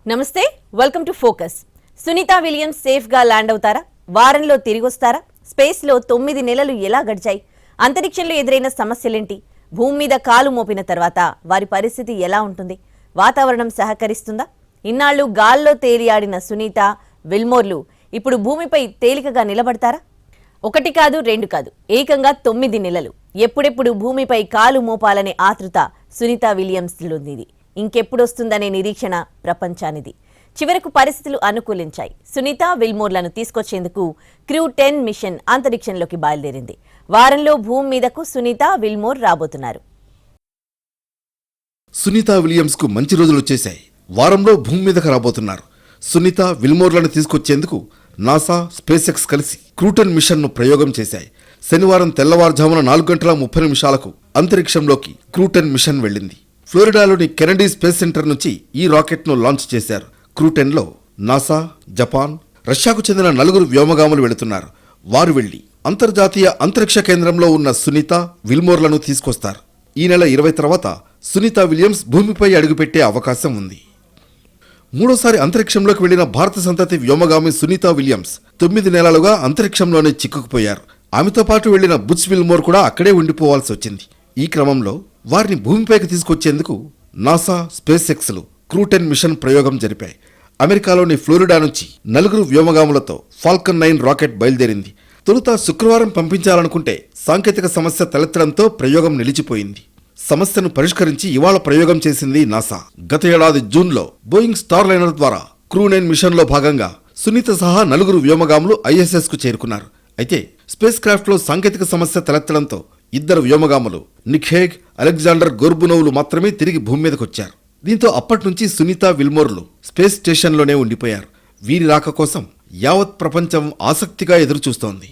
నమస్తే, welcome to Focus. Sunita Williams సేఫ్గా land అవుతారా? వారంలో తిరిగొస్తారా? స్పేస్లో 9 నెలలు ఎలా గడిచాయి? అంతరిక్షంలో ఎదురైన సమస్యలేంటి? భూమి మీద కాలు మోపిన తర్వాత వారి పరిస్థితి ఎలా ఉంటుంది? వాతావరణం సహకరిస్తుందా? ఇన్నాళ్లు గాల్లో తేలియాడిన సునీత, విల్మోర్లు ఇప్పుడు భూమిపై తేలికగా నిలబడతారా? 1 కాదు 2 కాదు, ఏకంగా 9 నెలలు. ఎప్పుడెప్పుడు భూమిపై కాలు మోపాలనే ఆతృత సునీత విలియమ్స్లోనిది. ఇంకెప్పుడొస్తుందనే నిరీక్షణ ప్రపంచానిది. చివరకు పరిస్థితులు అనుకూలించాయి. సునీత, విల్మోర్లను తీసుకొచ్చేందుకు క్రూ 10 మిషన్ అంతరిక్షంలోకి బయలుదేరింది. వారంలో భూమి మీదకు సునీత, విల్మోర్ రాబోతున్నారు. సునీత విలియమ్స్ కు మంచి రోజులు వచ్చేశాయి. వారంలో భూమి మీదకు రాబోతున్నారు. సునీత, విల్మోర్లను తీసుకొచ్చేందుకు నాసా, స్పేస్ ఎక్స్ కలిసి క్రూ 10 మిషన్ ను ప్రయోగం చేశాయి. శనివారం తెల్లవారుజామున 4:30 అంతరిక్షంలోకి క్రూ 10 మిషన్ వెళ్లింది. ఫ్లోరిడాలోని కెనడీ స్పేస్ సెంటర్ నుంచి ఈ రాకెట్ ను లాంచ్ చేశారు. క్రూ 10లో నాసా, జపాన్, రష్యాకు చెందిన 4 వ్యోమగాములు వెళుతున్నారు. వారు వెళ్లి అంతర్జాతీయ అంతరిక్ష కేంద్రంలో ఉన్న సునీత, విల్మోర్లను తీసుకొస్తారు. ఈ నెల 20 తర్వాత సునీత విలియమ్స్ భూమిపై అడుగుపెట్టే అవకాశం ఉంది. మూడోసారి అంతరిక్షంలోకి వెళ్లిన భారత సంతతి వ్యోమగామి సునీత విలియమ్స్ 9 నెలలుగా అంతరిక్షంలోనే చిక్కుకుపోయారు. ఆమెతో పాటు వెళ్లిన బుచ్ విల్మోర్ కూడా అక్కడే ఉండిపోవాల్సి వచ్చింది. ఈ క్రమంలో వారిని భూమిపైకి తీసుకొచ్చేందుకు నాసా, స్పేస్ ఎక్స్లు క్రూ 10 మిషన్ ప్రయోగం జరిపాయి. అమెరికాలోని ఫ్లోరిడా నుంచి 4 వ్యోమగాములతో ఫాల్కన్ 9 రాకెట్ బయలుదేరింది. తొలుత శుక్రవారం పంపించాలనుకుంటే సాంకేతిక సమస్య తలెత్తడంతో ప్రయోగం నిలిచిపోయింది. సమస్యను పరిష్కరించి ఇవాళ ప్రయోగం చేసింది నాసా. గత ఏడాది జూన్లో బోయింగ్ స్టార్ లైనర్ ద్వారా క్రూ 9 మిషన్లో భాగంగా సునీత సహా 4 వ్యోమగాములు ISS కు చేరుకున్నారు. అయితే స్పేస్ క్రాఫ్ట్లో సాంకేతిక సమస్య తలెత్తడంతో 2 వ్యోమగాములు నిక్ హేగ్, అలెగ్జాండర్ గోర్బునోవ్లు మాత్రమే తిరిగి భూమి మీదకొచ్చారు. దీంతో అప్పట్నుంచి సునీత, విల్మోర్లు స్పేస్ స్టేషన్లోనే ఉండిపోయారు. వీరి రాక కోసం యావత్ ప్రపంచం ఆసక్తిగా ఎదురుచూస్తోంది.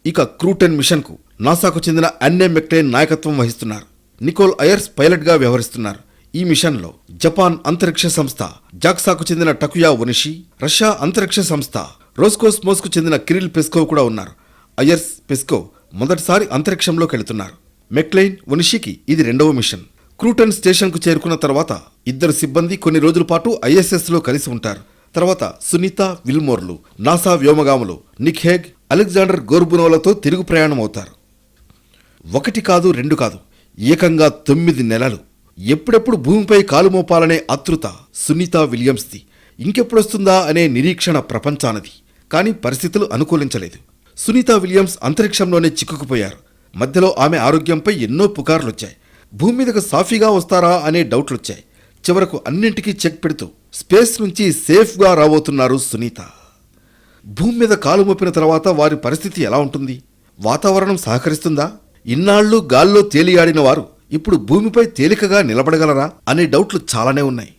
ఇక క్రూ 10 మిషన్కు నాసాకు చెందిన అన్నే మెక్లెయిన్ నాయకత్వం వహిస్తున్నారు. నికోల్ అయర్స్ పైలట్గా వ్యవహరిస్తున్నారు. ఈ మిషన్లో జపాన్ అంతరిక్ష సంస్థ జాక్సాకు చెందిన టకుయా ఒనిషి, రష్యా అంతరిక్ష సంస్థ రోస్కోస్మోస్కు చెందిన కిరిల్ పెస్కోవ్ కూడా ఉన్నారు. అయర్స్, పెస్కోవ్ మొదటిసారి అంతరిక్షంలోకి వెళుతున్నారు. మెక్లెయిన్, ఒనిషికి ఇది 2వ మిషన్. క్రూ 10 స్టేషన్కు చేరుకున్న తర్వాత 2 సిబ్బంది కొన్ని రోజుల పాటు ISSలో కలిసి ఉంటారు. తర్వాత సునీత, విల్మోర్లు నాసా వ్యోమగాములు నిక్ హేగ్, అలెగ్జాండర్ గోర్బునోవ్లతో తిరుగు ప్రయాణం అవుతారు. 1 కాదు 2 కాదు, ఏకంగా 9 నెలలు. ఎప్పుడెప్పుడు భూమిపై కాలు మోపాలనే ఆతృత సునీత విలియమ్స్ది. ఇంకెప్పుడొస్తుందా అనే నిరీక్షణ ప్రపంచానిది. కానీ పరిస్థితులు అనుకూలించలేదు. సునీత విలియమ్స్ అంతరిక్షంలోనే చిక్కుకుపోయారు. మధ్యలో ఆమె ఆరోగ్యంపై ఎన్నో పుకార్లొచ్చాయి. భూమి మీదకు సాఫీగా వస్తారా అనే డౌట్లొచ్చాయి. చివరకు అన్నింటికీ చెక్ పెడుతూ స్పేస్ నుంచి సేఫ్గా రాబోతున్నారు సునీత. భూమి మీద కాలు మోపిన తర్వాత వారి పరిస్థితి ఎలా ఉంటుంది? వాతావరణం సహకరిస్తుందా? ఇన్నాళ్లు గాల్లో తేలియాడిన వారు ఇప్పుడు భూమిపై తేలికగా నిలబడగలరా అనే డౌట్లు చాలానే ఉన్నాయి.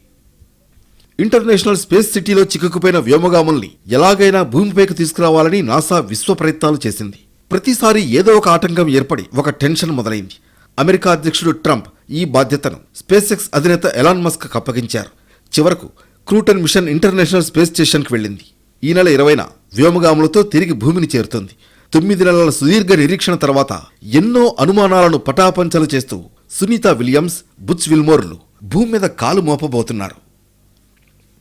ఇంటర్నేషనల్ స్పేస్ సిటీలో చిక్కుకుపోయిన వ్యోమగాముల్ని ఎలాగైనా భూమిపైకి తీసుకురావాలని నాసా విశ్వ ప్రయత్నాలు చేసింది. ప్రతిసారి ఏదో ఒక ఆటంకం ఏర్పడి ఒక టెన్షన్ మొదలైంది. అమెరికా అధ్యక్షుడు ట్రంప్ ఈ బాధ్యతను స్పేస్ ఎక్స్ అధినేత ఎలాన్ మస్క్ అప్పగించారు. చివరకు క్రూ 10 మిషన్ ఇంటర్నేషనల్ స్పేస్ స్టేషన్కి వెళ్ళింది. ఈ నెల 20న వ్యోమగాములతో తిరిగి భూమిని చేరుతుంది. 9 నెలల సుదీర్ఘ నిరీక్షణ తర్వాత ఎన్నో అనుమానాలను పటాపంచలు చేస్తూ సునీత విలియమ్స్, బుచ్ విల్మోర్లు భూమి మీద కాలు మోపబోతున్నారు.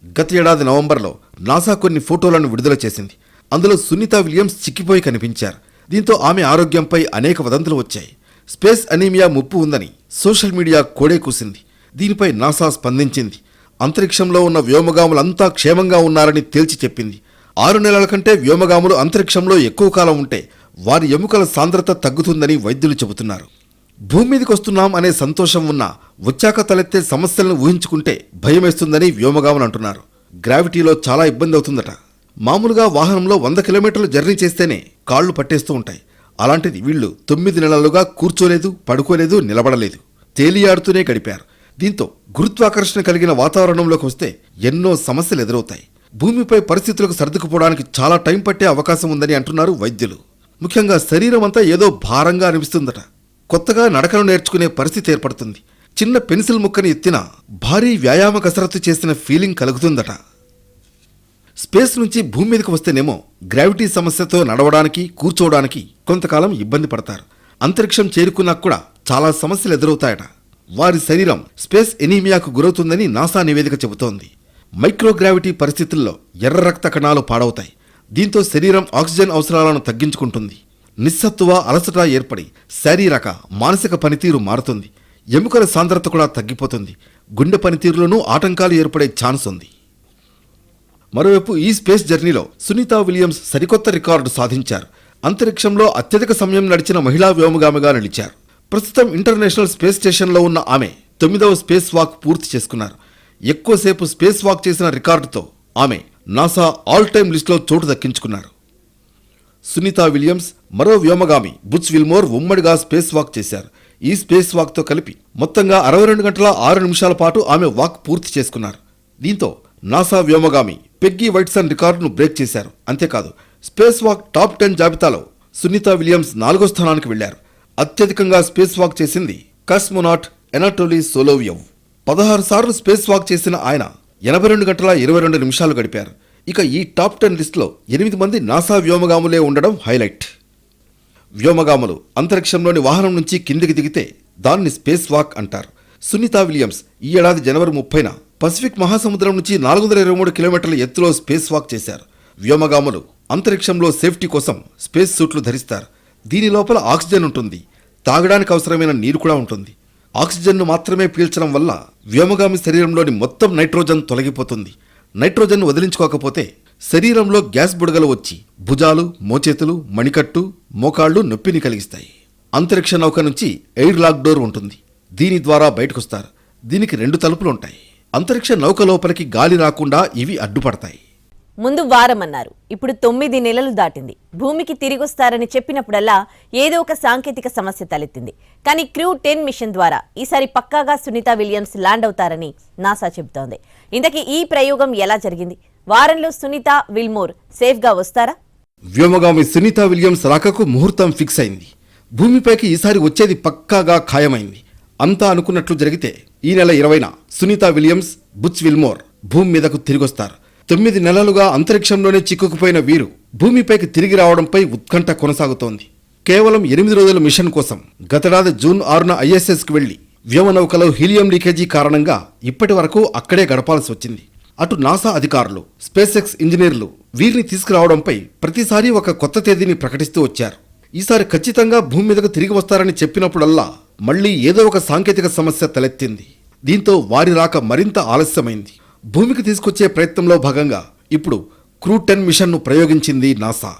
గత ఏడాది నవంబర్లో నాసా కొన్ని ఫోటోలను విడుదల చేసింది. అందులో సునీత విలియమ్స్ చిక్కిపోయి కనిపించారు. దీంతో ఆమె ఆరోగ్యంపై అనేక వదంతులు వచ్చాయి. స్పేస్ అనీమియా ముప్పు ఉందని సోషల్ మీడియా కోడే కూసింది. దీనిపై నాసా స్పందించింది. అంతరిక్షంలో ఉన్న వ్యోమగాములంతా క్షేమంగా ఉన్నారని తేల్చి చెప్పింది. 6 నెలల కంటే వ్యోమగాములు అంతరిక్షంలో ఎక్కువ కాలం ఉంటే వారి ఎముకల సాంద్రత తగ్గుతుందని వైద్యులు చెబుతున్నారు. భూమి మీదకి వస్తున్నాం అనే సంతోషం ఉన్నా వచ్చాక తలెత్తే సమస్యలను ఊహించుకుంటే భయమేస్తుందని వ్యోమగాములు అంటున్నారు. గ్రావిటీలో చాలా ఇబ్బంది అవుతుందట. మామూలుగా వాహనంలో 100 కిలోమీటర్లు జర్నీ చేస్తేనే కాళ్లు పట్టేస్తూ ఉంటాయి. అలాంటిది వీళ్లు 9 నెలలుగా కూర్చోలేదు, పడుకోలేదు, నిలబడలేదు, తేలియాడుతూనే గడిపారు. దీంతో గురుత్వాకర్షణ కలిగిన వాతావరణంలోకి వస్తే ఎన్నో సమస్యలు ఎదురవుతాయి. భూమిపై పరిస్థితులకు సర్దుకుపోవడానికి చాలా టైం పట్టే అవకాశం ఉందని అంటున్నారు వైద్యులు. ముఖ్యంగా శరీరం అంతా ఏదో భారంగా అనిపిస్తుందట. కొత్తగా నడకను నేర్చుకునే పరిస్థితి ఏర్పడుతుంది. చిన్న పెన్సిల్ ముక్కని ఎత్తినా భారీ వ్యాయామ కసరత్తు చేసిన ఫీలింగ్ కలుగుతుందట. స్పేస్ నుంచి భూమి మీదకి వస్తేనేమో గ్రావిటీ సమస్యతో నడవడానికి, కూర్చోవడానికి కొంతకాలం ఇబ్బంది పడతారు. అంతరిక్షం చేరుకున్నాక కూడా చాలా సమస్యలు ఎదురవుతాయట. వారి శరీరం స్పేస్ ఎనీమియాకు గురవుతుందని నాసా నివేదిక చెబుతోంది. మైక్రోగ్రావిటీ పరిస్థితుల్లో ఎర్ర రక్త కణాలు పాడవుతాయి. దీంతో శరీరం ఆక్సిజన్ అవసరాలను తగ్గించుకుంటుంది. నిస్సత్తువ, అలసట ఏర్పడి శారీరక, మానసిక పనితీరు మారుతుంది. ఎముకల సాంద్రత కూడా తగ్గిపోతుంది. గుండె పనితీరులోనూ ఆటంకాలు ఏర్పడే ఛాన్స్ ఉంది. మరోవైపు ఈ స్పేస్ జర్నీలో సునీతా విలియమ్స్ సరికొత్త రికార్డు సాధించారు. అంతరిక్షంలో అత్యధిక సమయం నడిచిన మహిళా వ్యోమగామిగా నిలిచారు. ప్రస్తుతం ఇంటర్నేషనల్ స్పేస్ స్టేషన్లో ఉన్న ఆమె 9వ స్పేస్ వాక్ పూర్తి చేసుకున్నారు. ఎక్కువసేపు స్పేస్ వాక్ చేసిన రికార్డుతో ఆమె నాసా ఆల్ టైమ్ లిస్టులో చోటు దక్కించుకున్నారు. సునీతా విలియమ్స్, మరో వ్యోమగామి బుచ్ విల్మోర్ ఉమ్మడిగా స్పేస్ వాక్ చేశారు. ఈ స్పేస్ వాక్తో కలిపి మొత్తంగా 62 గంటల 6 నిమిషాల పాటు ఆమె వాక్ పూర్తి చేసుకున్నారు. దీంతో నాసా వ్యోమగామి పెగ్గీ వైట్సన్ రికార్డును బ్రేక్ చేశారు. అంతేకాదు, స్పేస్ వాక్ టాప్ 10 జాబితాలో సునీతా విలియమ్స్ 4వ స్థానానికి వెళ్లారు. అత్యధికంగా స్పేస్ వాక్ చేసింది కాస్మోనాట్ ఎనాటోలీ సోలోవియవ్. 16 సార్లు స్పేస్ వాక్ చేసిన ఆయన 82 గంటల 22 నిమిషాలు గడిపారు. ఇక ఈ టాప్ 10 లిస్టులో 8 మంది నాసా వ్యోమగాములే ఉండడం హైలైట్. వ్యోమగాములు అంతరిక్షంలోని వాహనం నుంచి కిందికి దిగితే దాన్ని స్పేస్ వాక్ అంటారు. సునీతా విలియమ్స్ ఈ ఏడాది జనవరి 30న పసిఫిక్ మహాసముద్రం నుంచి 423 కిలోమీటర్ల ఎత్తులో స్పేస్ వాక్ చేశారు. వ్యోమగాములు అంతరిక్షంలో సేఫ్టీ కోసం స్పేస్ సూట్లు ధరిస్తారు. దీని లోపల ఆక్సిజన్ ఉంటుంది. తాగడానికి అవసరమైన నీరు కూడా ఉంటుంది. ఆక్సిజన్ను మాత్రమే పీల్చడం వల్ల వ్యోమగామి శరీరంలోని మొత్తం నైట్రోజన్ తొలగిపోతుంది. నైట్రోజన్ వదిలించుకోకపోతే శరీరంలో గ్యాస్ బుడగలు వచ్చి భుజాలు, మోచేతులు, మణికట్టు, మోకాళ్లు నొప్పిని కలిగిస్తాయి. అంతరిక్ష నౌక నుంచి ఎయిర్ లాక్ డోర్ ఉంటుంది. దీని ద్వారా బయటకొస్తారు. దీనికి 2 తలుపులుంటాయి. అంతరిక్ష నౌక లోపలికి గాలి రాకుండా ఇవి అడ్డుపడతాయి. ముందు వారం అన్నారు, ఇప్పుడు 9 నెలలు దాటింది. భూమికి తిరిగొస్తారని చెప్పినప్పుడల్లా ఏదో ఒక సాంకేతిక సమస్య తలెత్తింది. కానీ క్రూ 10 మిషన్ ద్వారా ఈసారి పక్కాగా సునీతా విలియమ్స్ ల్యాండ్ అవుతారని నాసా చెబుతోంది. ఇంతకీ ఈ ప్రయోగం ఎలా జరిగింది? వారంలో సునీతా విల్మోర్ సేఫ్గా వస్తారా? వ్యోమగామి సునీతా విలియమ్స్ రాకకు ముహూర్తం ఫిక్స్ అయింది. భూమిపైకి ఈసారి వచ్చేది పక్కాగా ఖాయమైంది. అంతా అనుకున్నట్లు జరిగితే ఈ నెల 20న సునీతా విలియమ్స్, బుచ్ విల్మోర్ భూమి మీదకు తిరిగొస్తారు. 9 నెలలుగా అంతరిక్షంలోనే చిక్కుకుపోయిన వీరు భూమిపైకి తిరిగి రావడంపై ఉత్కంఠ కొనసాగుతోంది. కేవలం 8 రోజుల మిషన్ కోసం గతేడాది జూన్ 6న ISSకు వెళ్లి వ్యోమనౌకలో హీలియం లీకేజీ కారణంగా ఇప్పటి వరకు అక్కడే గడపాల్సి వచ్చింది. అటు నాసా అధికారులు, స్పేస్ ఎక్స్ ఇంజనీర్లు వీరిని తీసుకురావడంపై ప్రతిసారి ఒక కొత్త తేదీని ప్రకటిస్తూ వచ్చారు. ఈసారి ఖచ్చితంగా భూమి మీదకు తిరిగి వస్తారని చెప్పినప్పుడల్లా మళ్లీ ఏదో ఒక సాంకేతిక సమస్య తలెత్తింది. దీంతో వారి రాక మరింత ఆలస్యమైంది. భూమికి తీసుకొచ్చే ప్రయత్నంలో భాగంగా ఇప్పుడు క్రూ 10 మిషన్ను ప్రయోగించింది నాసా.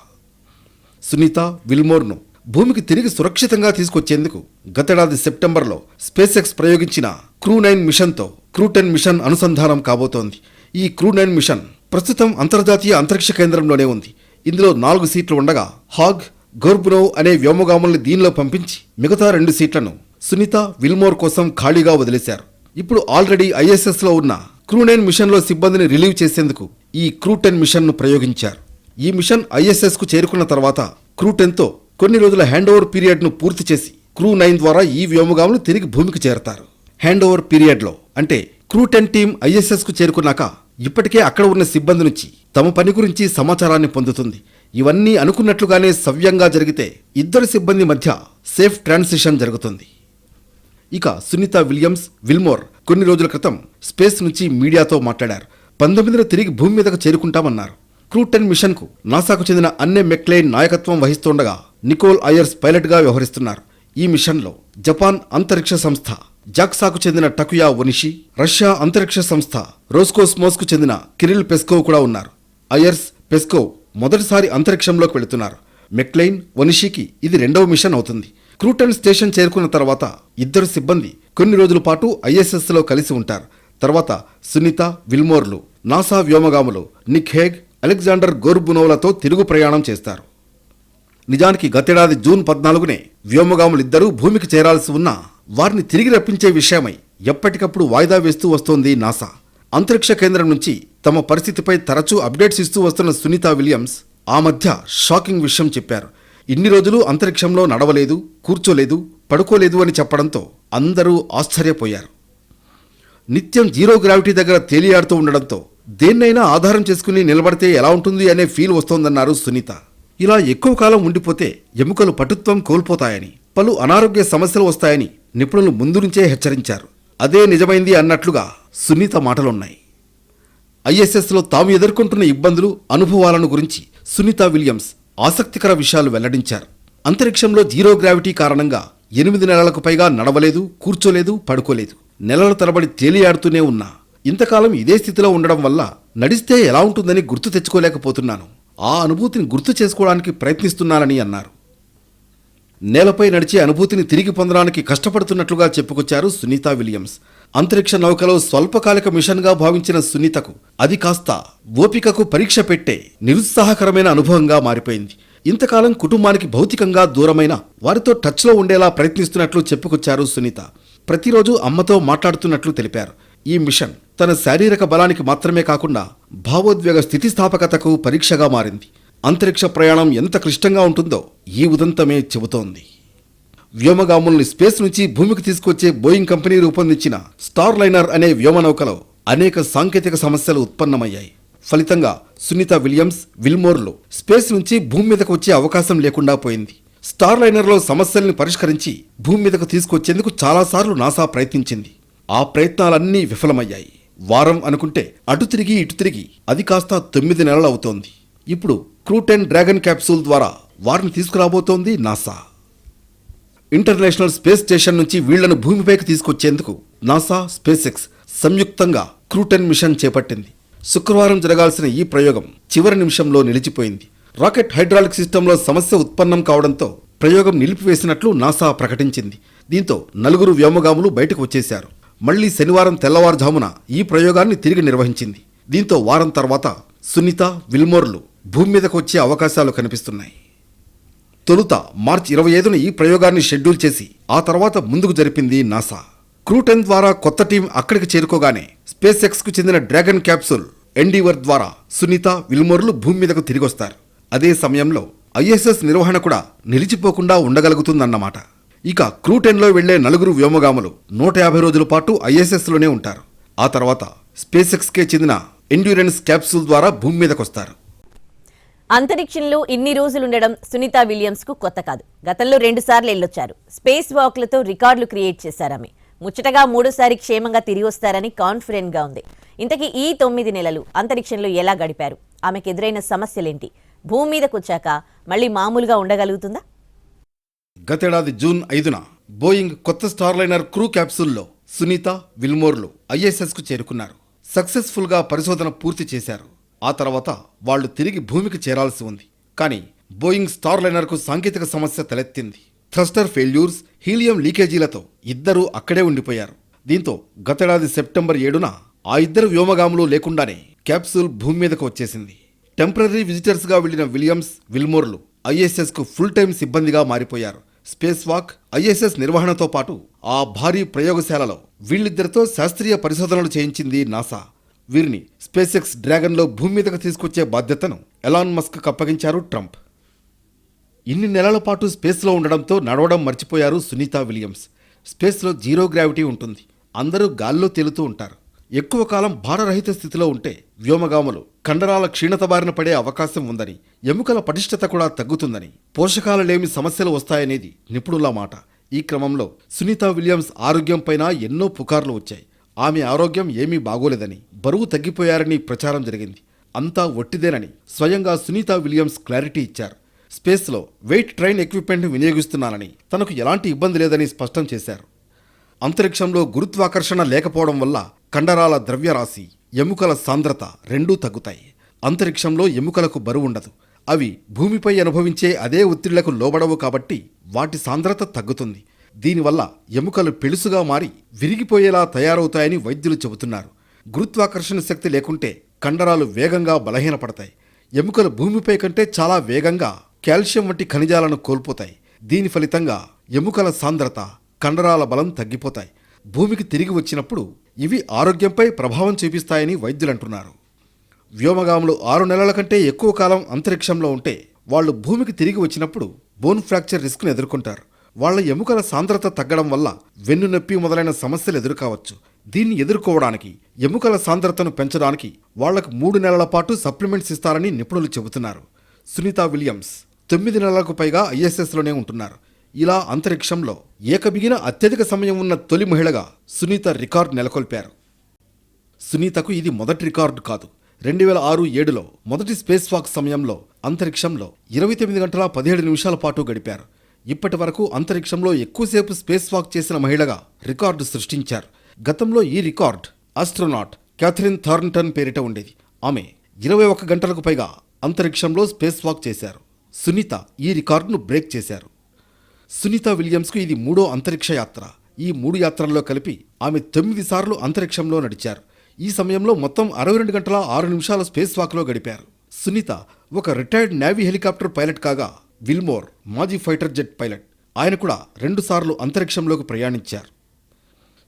సునీతా విల్మోర్ను భూమికి తిరిగి సురక్షితంగా తీసుకొచ్చేందుకు గతేడాది సెప్టెంబర్లో స్పేస్ ఎక్స్ ప్రయోగించిన క్రూ 9 మిషన్తో క్రూ 10 మిషన్ అనుసంధానం కాబోతోంది. ఈ క్రూ 9 మిషన్ ప్రస్తుతం అంతర్జాతీయ అంతరిక్ష కేంద్రంలోనే ఉంది. ఇందులో 4 సీట్లు ఉండగా హాగ్, గోర్బునోవ్ అనే వ్యోమగాముల్ని దీనిలో పంపించి మిగతా 2 సీట్లను సునీతా విల్మోర్ కోసం ఖాళీగా వదిలేశారు. ఇప్పుడు ఆల్రెడీ ISSలో ఉన్న క్రూ 9 మిషన్లో సిబ్బందిని రిలీవ్ చేసేందుకు ఈ క్రూ 10 మిషన్ను ప్రయోగించారు. ఈ మిషన్ ISSకు చేరుకున్న తర్వాత క్రూ 10తో కొన్ని రోజుల హ్యాండ్ ఓవర్ పీరియడ్ను పూర్తి చేసి క్రూ 9 ద్వారా ఈ వ్యోమగాములు తిరిగి భూమికి చేరతారు. హ్యాండ్ ఓవర్ పీరియడ్లో అంటే క్రూ 10 టీం ISSకు చేరుకున్నాక ఇప్పటికే అక్కడ ఉన్న సిబ్బంది నుంచి తమ పని గురించి సమాచారాన్ని పొందుతుంది. ఇవన్నీ అనుకున్నట్లుగానే సవ్యంగా జరిగితే ఇద్దరు సిబ్బంది మధ్య సేఫ్ ట్రాన్సిషన్ జరుగుతుంది. ఇక సునీతా విలియమ్స్, విల్మోర్ కొన్ని రోజుల క్రితం స్పేస్ నుంచి మీడియాతో మాట్లాడారు. 19న తిరిగి భూమి మీదకు చేరుకుంటామన్నారు. క్రూ 10 మిషన్కు నాసాకు చెందిన అన్నె మెక్లెయిన్ నాయకత్వం వహిస్తుండగా నికోల్ అయర్స్ పైలట్గా వ్యవహరిస్తున్నారు. ఈ మిషన్లో జపాన్ అంతరిక్ష సంస్థ జాక్సాకు చెందిన టకుయా ఒనిషి, రష్యా అంతరిక్ష సంస్థ రోస్కోస్మోస్కు చెందిన కిరిల్ పెస్కోవ్ కూడా ఉన్నారు. అయర్స్, పెస్కోవ్ మొదటిసారి అంతరిక్షంలోకి వెళుతున్నారు. మెక్లెయిన్, ఒనిషికి ఇది 2వ మిషన్ అవుతుంది. క్రూ 10 స్టేషన్ చేరుకున్న తర్వాత ఇద్దరు సిబ్బంది కొన్ని రోజుల పాటు ISSలో కలిసి ఉంటారు. తర్వాత సునీతా విల్మోర్లు నాసా వ్యోమగాములు నిక్ హేగ్, అలెగ్జాండర్ గోర్బునోవ్లతో తిరుగు ప్రయాణం చేస్తారు. నిజానికి గతేడాది జూన్ 14నే వ్యోమగాములిద్దరూ భూమికి చేరాల్సి ఉన్నా వారిని తిరిగి రప్పించే విషయమై ఎప్పటికప్పుడు వాయిదా వేస్తూ వస్తోంది నాసా. అంతరిక్ష కేంద్రం నుంచి తమ పరిస్థితిపై తరచూ అప్డేట్స్ ఇస్తూ వస్తున్న సునీతా విలియమ్స్ ఆ మధ్య షాకింగ్ విషయం చెప్పారు. ఇన్ని రోజులు అంతరిక్షంలో నడవలేదు, కూర్చోలేదు, పడుకోలేదు అని చెప్పడంతో అందరూ ఆశ్చర్యపోయారు. నిత్యం జీరో గ్రావిటీ దగ్గర తేలియాడుతూ ఉండడంతో దేన్నైనా ఆధారం చేసుకుని నిలబడితే ఎలా ఉంటుంది అనే ఫీల్ వస్తోందన్నారు సునీత. ఇలా ఎక్కువ కాలం ఉండిపోతే ఎముకలు పటుత్వం కోల్పోతాయని, పలు అనారోగ్య సమస్యలు వస్తాయని నిపుణులు ముందు నుంచే హెచ్చరించారు. అదే నిజమైంది అన్నట్లుగా సునీత మాటలున్నాయి. ఐఎస్ఎస్లో తాము ఎదుర్కొంటున్న ఇబ్బందులు అనుభవాలను గురించి సునీత విలియమ్స్ ఆసక్తికర విషయాలు వెల్లడించారు. అంతరిక్షంలో జీరో గ్రావిటీ కారణంగా 8 నెలలకు పైగా నడవలేదు, కూర్చోలేదు, పడుకోలేదు. నెలల తరబడి తేలియాడుతూనే ఉన్నా. ఇంతకాలం ఇదే స్థితిలో ఉండడం వల్ల నడిస్తే ఎలా ఉంటుందని గుర్తు తెచ్చుకోలేకపోతున్నాను. ఆ అనుభూతిని గుర్తు చేసుకోవడానికి ప్రయత్నిస్తున్నానని అన్నారు. నేలపై నడిచే అనుభూతిని తిరిగి పొందడానికి కష్టపడుతున్నట్లుగా చెప్పుకొచ్చారు సునీత విలియమ్స్. అంతరిక్ష నౌకలో స్వల్పకాలిక మిషన్గా భావించిన సునీతకు అది కాస్త ఓపికకు పరీక్ష పెట్టే నిరుత్సాహకరమైన అనుభవంగా మారిపోయింది. ఇంతకాలం కుటుంబానికి భౌతికంగా దూరమైన వారితో టచ్లో ఉండేలా ప్రయత్నిస్తున్నట్లు చెప్పుకొచ్చారు సునీత. ప్రతిరోజు అమ్మతో మాట్లాడుతున్నట్లు తెలిపారు. ఈ మిషన్ తన శారీరక బలానికి మాత్రమే కాకుండా భావోద్వేగ స్థితిస్థాపకతకు పరీక్షగా మారింది. అంతరిక్ష ప్రయాణం ఎంత క్లిష్టంగా ఉంటుందో ఈ ఉదంతమే చెబుతోంది. వ్యోమగాముల్ని స్పేస్ నుంచి భూమికి తీసుకొచ్చే బోయింగ్ కంపెనీ రూపొందించిన స్టార్ లైనర్ అనే వ్యోమనౌకలో అనేక సాంకేతిక సమస్యలు ఉత్పన్నమయ్యాయి. ఫలితంగా సునీత విలియమ్స్, విల్మోర్లు స్పేస్ నుంచి భూమి మీదకు వచ్చే అవకాశం లేకుండా పోయింది. స్టార్ లైనర్లో సమస్యల్ని పరిష్కరించి భూమి మీదకు తీసుకొచ్చేందుకు చాలాసార్లు నాసా ప్రయత్నించింది. ఆ ప్రయత్నాలన్నీ విఫలమయ్యాయి. వారం అనుకుంటే అటు తిరిగి ఇటు తిరిగి అది కాస్త 9 నెలలు అవుతోంది. ఇప్పుడు క్రూ-10 డ్రాగన్ క్యాప్సూల్ ద్వారా వారిని తీసుకురాబోతోంది నాసా. ఇంటర్నేషనల్ స్పేస్ స్టేషన్ నుంచి వీళ్లను భూమిపైకి తీసుకొచ్చేందుకు నాసా, స్పేస్ ఎక్స్ సంయుక్తంగా క్రూ-10 మిషన్ చేపట్టింది. శుక్రవారం జరగాల్సిన ఈ ప్రయోగం చివరి నిమిషంలో నిలిచిపోయింది. రాకెట్ హైడ్రాలిక్ సిస్టంలో సమస్య ఉత్పన్నం కావడంతో ప్రయోగం నిలిపివేసినట్లు నాసా ప్రకటించింది. దీంతో 4 వ్యోమగాములు బయటకు వచ్చేశారు. మళ్లీ శనివారం తెల్లవారుజామున ఈ ప్రయోగాన్ని తిరిగి నిర్వహించింది. దీంతో వారం తర్వాత సునీత, విల్మోర్లు భూమి మీదకు వచ్చే అవకాశాలు కనిపిస్తున్నాయి. తొలుత మార్చి 25న ఈ ప్రయోగాన్ని షెడ్యూల్ చేసి ఆ తర్వాత ముందుకు జరిపింది నాసా. క్రూ-10 ద్వారా కొత్త టీం అక్కడికి చేరుకోగానే స్పేస్ ఎక్స్కు చెందిన డ్రాగన్ క్యాప్సూల్ ఎండీవర్ ద్వారా సునీత, విల్మోర్లు భూమి మీదకు తిరిగొస్తారు. అదే సమయంలో ఐఎస్ఎస్ నిర్వహణ కూడా నిలిచిపోకుండా ఉండగలుగుతుందన్నమాట. ఇక క్రూ-10లో వెళ్లే 4 వ్యోమగాములు 150 రోజుల పాటు ఐఎస్ఎస్లోనే ఉంటారు. ఆ తర్వాత స్పేస్ ఎక్స్కే చెందిన ఎండ్యూరెన్స్ క్యాప్సూల్ ద్వారా భూమి మీదకొస్తారు. అంతరిక్షంలో ఇన్ని రోజులుండడం సునీత విలియమ్స్ కు కొత్త కాదు. గతంలో 2 సార్లు వెళ్ళొచ్చారు. స్పేస్ వాక్లతో రికార్డులు క్రియేట్ చేశారామె. ముచ్చటగా 3సారి క్షేమంగా తిరిగి వస్తారని కాన్ఫిడెంట్ గా ఉంది. ఇంతకీ ఈ 9 నెలలు అంతరిక్షంలో ఎలా గడిపారు? ఆమెకు ఎదురైన సమస్యలేంటి? భూమి మీదకు వచ్చాక మళ్ళీ మామూలుగా ఉండగలుగుతుందా? గతేడాది జూన్ 5న బోయింగ్ కొత్త స్టార్ లైనర్ క్రూ క్యాప్సూల్లో సునీత, విల్మోర్లు ఐఎస్ఎస్కు చేరుకున్నారు. సక్సెస్ఫుల్ గా పరిశోధన పూర్తి చేశారు. ఆ తర్వాత వాళ్లు తిరిగి భూమికి చేరాల్సి ఉంది. కానీ బోయింగ్ స్టార్ లైనర్కు సాంకేతిక సమస్య తలెత్తింది. థ్రస్టర్ ఫెయిల్యూర్స్, హీలియం లీకేజీలతో ఇద్దరూ అక్కడే ఉండిపోయారు. దీంతో గతేడాది సెప్టెంబర్ 7న ఆ 2 వ్యోమగాములు లేకుండానే క్యాప్సూల్ భూమి మీదకు వచ్చేసింది. టెంపరరీ విజిటర్స్ గా వెళ్లిన విలియమ్స్, విల్మోర్లు ఐఎస్ఎస్ కు ఫుల్ టైం సిబ్బందిగా మారిపోయారు. స్పేస్ వాక్, ఐఎస్ఎస్ నిర్వహణతో పాటు ఆ భారీ ప్రయోగశాలలో వీళ్ళిద్దరితో శాస్త్రీయ పరిశోధనలు చేయించింది నాసా. వీరిని స్పేస్ ఎక్స్ డ్రాగన్లో భూమి మీదకు తీసుకొచ్చే బాధ్యతను ఎలాన్ మస్క్ అప్పగించారు ట్రంప్. ఇన్ని నెలల పాటు స్పేస్లో ఉండడంతో నడవడం మర్చిపోయారు సునీత విలియమ్స్. స్పేస్లో జీరో గ్రావిటీ ఉంటుంది. అందరూ గాల్లో తేలుతూ ఉంటారు. ఎక్కువ కాలం భారరహిత స్థితిలో ఉంటే వ్యోమగాములు కండరాల క్షీణత బారిన పడే అవకాశం ఉందని, ఎముకల పటిష్టత కూడా తగ్గుతుందని, పోషకాలు లేమి సమస్యలు వస్తాయనేది నిపుణుల మాట. ఈ క్రమంలో సునీత విలియమ్స్ ఆరోగ్యంపైన ఎన్నో పుకార్లు వచ్చాయి. ఆమె ఆరోగ్యం ఏమీ బాగోలేదని, బరువు తగ్గిపోయారని ప్రచారం జరిగింది. అంతా ఒట్టిదేనని స్వయంగా సునీత విలియమ్స్ క్లారిటీ ఇచ్చారు. స్పేస్లో వెయిట్ ట్రైన్ ఎక్విప్మెంట్ను వినియోగిస్తున్నానని, తనకు ఎలాంటి ఇబ్బంది లేదని స్పష్టం చేశారు. అంతరిక్షంలో గురుత్వాకర్షణ లేకపోవడం వల్ల కండరాల ద్రవ్యరాశి, ఎముకల సాంద్రత రెండూ తగ్గుతాయి. అంతరిక్షంలో ఎముకలకు బరువు ఉండదు. అవి భూమిపై అనుభవించే అదే ఒత్తిళ్లకు లోబడవు కాబట్టి వాటి సాంద్రత తగ్గుతుంది. దీనివల్ల ఎముకలు పెళుసుగా మారి విరిగిపోయేలా తయారవుతాయని వైద్యులు చెబుతున్నారు. గురుత్వాకర్షణ శక్తి లేకుంటే కండరాలు వేగంగా బలహీనపడతాయి. ఎముకలు భూమిపై కంటే చాలా వేగంగా కాల్షియం వంటి ఖనిజాలను కోల్పోతాయి. దీని ఫలితంగా ఎముకల సాంద్రత, కండరాల బలం తగ్గిపోతాయి. భూమికి తిరిగి వచ్చినప్పుడు ఇవి ఆరోగ్యంపై ప్రభావం చూపిస్తాయని వైద్యులంటున్నారు. వ్యోమగాములు 6 నెలల కంటే ఎక్కువ కాలం అంతరిక్షంలో ఉంటే వాళ్ళు భూమికి తిరిగి వచ్చినప్పుడు బోన్ ఫ్రాక్చర్ రిస్క్ను ఎదుర్కొంటారు. వాళ్ల ఎముకల సాంద్రత తగ్గడం వల్ల వెన్నునొప్పి మొదలైన సమస్యలు ఎదుర్కోవచ్చు. దీన్ని ఎదుర్కోవడానికి, ఎముకల సాంద్రతను పెంచడానికి వాళ్లకు 3 నెలల పాటు సప్లిమెంట్స్ ఇస్తారని నిపుణులు చెబుతున్నారు. సునీత విలియమ్స్ 9 నెలలకు పైగా ఐఎస్ఎస్లోనే ఉంటున్నారు. ఇలా అంతరిక్షంలో ఏకబిగిన అత్యధిక సమయం ఉన్న తొలి మహిళగా సునీత రికార్డు నెలకొల్పారు. సునీతకు ఇది మొదటి రికార్డు కాదు. 2006-7లో మొదటి స్పేస్ వాక్ సమయంలో అంతరిక్షంలో 29 గంటల 17 నిమిషాల పాటు గడిపారు. ఇప్పటి వరకు అంతరిక్షంలో ఎక్కువసేపు స్పేస్ వాక్ చేసిన మహిళగా రికార్డు సృష్టించారు. గతంలో ఈ రికార్డ్ ఆస్ట్రోనాట్ క్యాథరిన్ థార్న్టన్ పేరిట ఉండేది. ఆమె 21 గంటలకు పైగా అంతరిక్షంలో స్పేస్ వాక్ చేశారు. సునీత ఈ రికార్డును బ్రేక్ చేశారు. సునీత విలియమ్స్కు ఇది 3వ అంతరిక్ష యాత్ర. ఈ 3 యాత్రల్లో కలిపి ఆమె 9 సార్లు అంతరిక్షంలో నడిచారు. ఈ సమయంలో మొత్తం 62 గంటల 6 నిమిషాల స్పేస్ వాక్లో గడిపారు. సునీత ఒక రిటైర్డ్ నేవీ హెలికాప్టర్ పైలట్ కాగా, విల్మోర్ మాజీ ఫైటర్ జెట్ పైలట్. ఆయన కూడా 2 సార్లు అంతరిక్షంలోకి ప్రయాణించారు.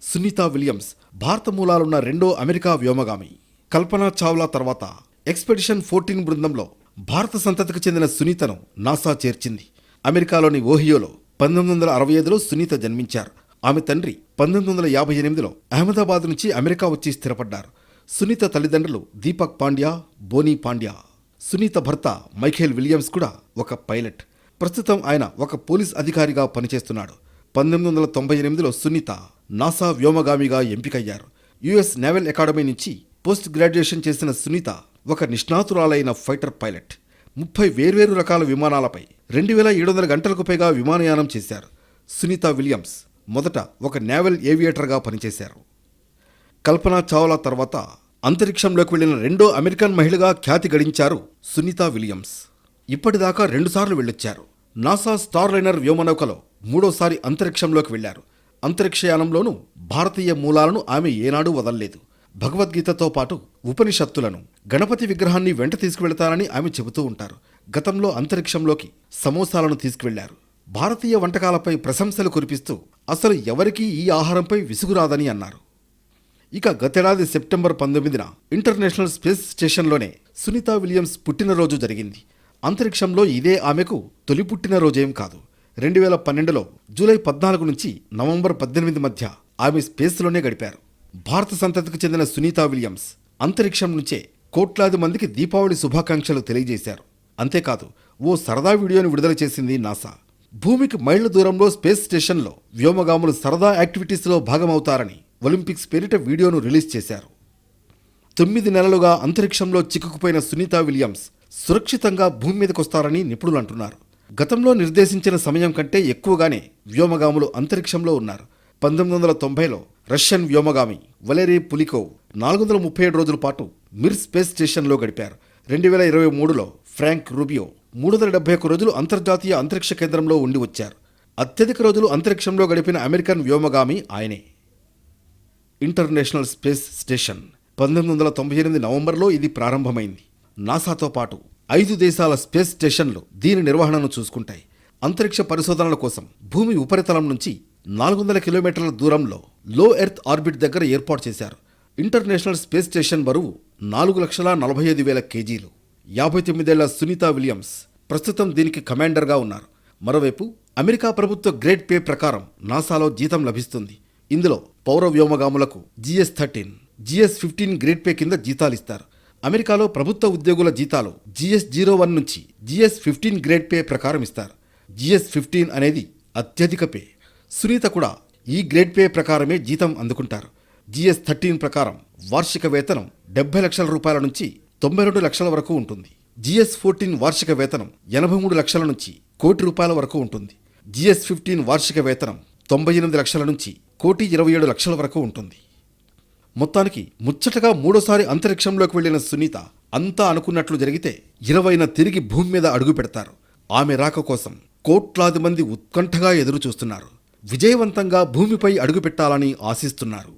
సునీత విలియమ్స్ భారత మూలాలున్న 2వ అమెరికా వ్యోమగామి. కల్పనా చావ్లా తర్వాత ఎక్స్పెడిషన్ 14 బృందంలో భారత సంతతికి చెందిన సునీతను నాసా చేర్చింది. అమెరికాలోని ఓహియోలో 1965లో సునీత జన్మించారు. ఆమె తండ్రి 1958లో అహ్మదాబాద్ నుంచి అమెరికా వచ్చి స్థిరపడ్డారు. సునీత తల్లిదండ్రులు దీపక్ పాండ్యా, బోనీ పాండ్యా. సునీత భర్త మైఖేల్ విలియమ్స్ కూడా ఒక పైలట్. ప్రస్తుతం ఆయన ఒక పోలీస్ అధికారిగా పనిచేస్తున్నాడు. 1998లో సునీత నాసా వ్యోమగామిగా ఎంపికయ్యారు. యుఎస్ నేవల్ అకాడమీ నుంచి పోస్ట్ గ్రాడ్యుయేషన్ చేసిన సునీత ఒక నిష్ణాతురాలైన ఫైటర్ పైలట్. 30 వేర్వేరు రకాల విమానాలపై 2700 గంటలకు పైగా విమానయానం చేశారు. సునీత విలియమ్స్ మొదట ఒక నేవల్ ఏవియేటర్గా పనిచేశారు. కల్పనా చావ్లా తర్వాత అంతరిక్షంలోకి వెళ్లిన 2వ అమెరికన్ మహిళగా ఖ్యాతి గడించారు సునీత విలియమ్స్. ఇప్పటిదాకా 2 సార్లు వెళ్ళొచ్చారు. నాసా స్టార్లైనర్ వ్యోమనౌకలో 3వసారి అంతరిక్షంలోకి వెళ్లారు. అంతరిక్షయానంలోనూ భారతీయ మూలాలను ఆమె ఏనాడూ వదల్లేదు. భగవద్గీతతో పాటు ఉపనిషత్తులను, గణపతి విగ్రహాన్ని వెంట తీసుకువెళతానని ఆమె చెబుతూ ఉంటారు. గతంలో అంతరిక్షంలోకి సమోసాలను తీసుకువెళ్లారు. భారతీయ వంటకాలపై ప్రశంసలు కురిపిస్తూ అసలు ఎవరికీ ఈ ఆహారంపై విసుగురాదని అన్నారు. ఇక గతేడాది సెప్టెంబర్ 19న ఇంటర్నేషనల్ స్పేస్ స్టేషన్లోనే సునీత విలియమ్స్ పుట్టినరోజు జరిగింది. అంతరిక్షంలో ఇదే ఆమెకు తొలి పుట్టినరోజేం కాదు. 2012లో జూలై 14 నుంచి నవంబర్ 18 మధ్య ఆమె స్పేస్లోనే గడిపారు. భారత సంతతికి చెందిన సునీత విలియమ్స్ అంతరిక్షం నుంచే కోట్లాది మందికి దీపావళి శుభాకాంక్షలు తెలియజేశారు. అంతేకాదు ఓ సరదా వీడియోను విడుదల చేసింది నాసా. భూమికి మైళ్ల దూరంలో స్పేస్ స్టేషన్లో వ్యోమగాములు సరదా యాక్టివిటీస్లో భాగమవుతారని ఒలింపిక్స్ పేరిట వీడియోను రిలీజ్ చేశారు. 9 నెలలుగా అంతరిక్షంలో చిక్కుకుపోయిన సునీత విలియమ్స్ సురక్షితంగా భూమి మీదకొస్తారని నిపుణులు అంటున్నారు. గతంలో నిర్దేశించిన సమయం కంటే ఎక్కువగానే వ్యోమగాములు అంతరిక్షంలో ఉన్నారు. 1990లో రష్యన్ వ్యోమగామి వలేరీ పులికోవ్ 437 రోజుల పాటు మిర్ స్పేస్ స్టేషన్లో గడిపారు. 2023లో ఫ్రాంక్ రూబియో 371 రోజులు అంతర్జాతీయ అంతరిక్ష కేంద్రంలో ఉండి వచ్చారు. అత్యధిక రోజులు అంతరిక్షంలో గడిపిన అమెరికన్ వ్యోమగామి ఆయనే. ఇంటర్నేషనల్ స్పేస్ స్టేషన్ 1998 నవంబర్లో ఇది ప్రారంభమైంది. నాసాతో పాటు 5 దేశాల స్పేస్ స్టేషన్లు దీని నిర్వహణను చూసుకుంటాయి. అంతరిక్ష పరిశోధనల కోసం భూమి ఉపరితలం నుంచి 400 కిలోమీటర్ల దూరంలో లో ఎర్త్ ఆర్బిట్ దగ్గర ఏర్పాటు చేశారు. ఇంటర్నేషనల్ స్పేస్ స్టేషన్ బరువు 4,45,000 కేజీలు. 59 ఏళ్ల సునీత విలియమ్స్ ప్రస్తుతం దీనికి కమాండర్గా ఉన్నారు. మరోవైపు అమెరికా ప్రభుత్వ గ్రేడ్ పే ప్రకారం నాసాలో జీతం లభిస్తుంది. ఇందులో పౌర వ్యోమగాములకు GS-13, GS-15 గ్రేడ్ పే కింద జీతాలిస్తారు. అమెరికాలో ప్రభుత్వ ఉద్యోగుల జీతాలు GS-01 నుంచి GS-15 గ్రేడ్ పే ప్రకారం ఇస్తారు. GS-15 అనేది అత్యధిక పే. సునీత కూడా ఈ గ్రేడ్ పే ప్రకారమే జీతం అందుకుంటారు. GS-13 ప్రకారం వార్షిక వేతనం 70 లక్షల రూపాయల నుంచి 92 లక్షల వరకు ఉంటుంది. GS-14 వార్షిక వేతనం 83 లక్షల నుంచి ₹1,00,00,000 వరకు ఉంటుంది. GS-15 వార్షిక వేతనం 98 లక్షల నుంచి ₹1,27 లక్షల వరకు ఉంటుంది. మొత్తానికి ముచ్చటగా 3వసారి అంతరిక్షంలోకి వెళ్లిన సునీత అంతా అనుకున్నట్లు జరిగితే 20న తిరిగి భూమి మీద అడుగు పెడతారు. ఆమె రాక కోసం కోట్లాది మంది ఉత్కంఠగా ఎదురు చూస్తున్నారు. విజయవంతంగా భూమిపై అడుగుపెట్టాలని ఆశిస్తున్నారు.